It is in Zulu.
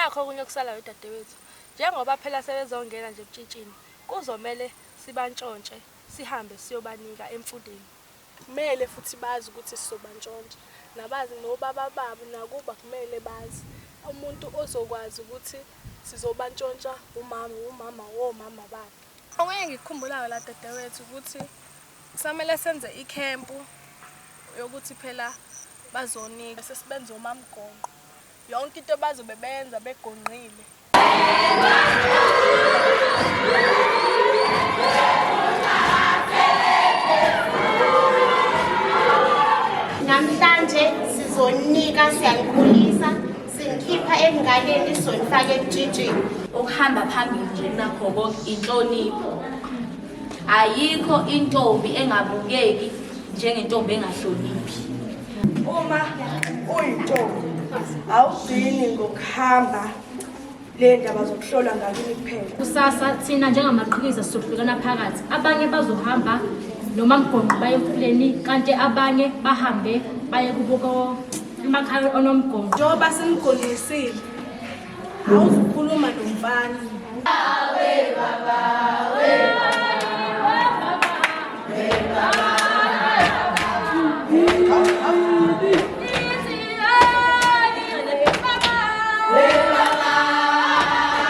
nakho okunye okusalayo dadewethu. Njengoba phela sebezongena nje ebutshitshini, kuzomele sibantshontshe sihambe siyobanika emfundeni. Kumele futhi bazi ukuthi sisobantshontsha. Nabazi nobaba babo nakuba kumele bazi. Umuntu ozokwazi ukuthi sizobantshontsha omama babo. Okunye ngikukhumbulayo la dadewethu ukuthi kusamele senze ikhempu yokuthi phela bazonika sesibenza omamgonqo. Yonke into bazobe benza begonqile. Namhlanje sizonika siyanikhulisa sinikhipha ezinganeni sonifaka ebutshitshini. Ukuhamba phambili nje nakho konke inhlonipho. Ayikho intombi engabukeki njengentombi engahloniphi. Uma uyintombi awudini ngokuhamba le ndaba zokuhlola ngakini kuphela. Kusasa thina njengamaqhikiza sokubhekana phakathi. Abanye bazohamba noma mgonqo baye emfuleni kanti abanye bahambe baye kubuka emakhaya onomgonqo. Njoba simgondisile awuzukhuluma nomfana. Awe baba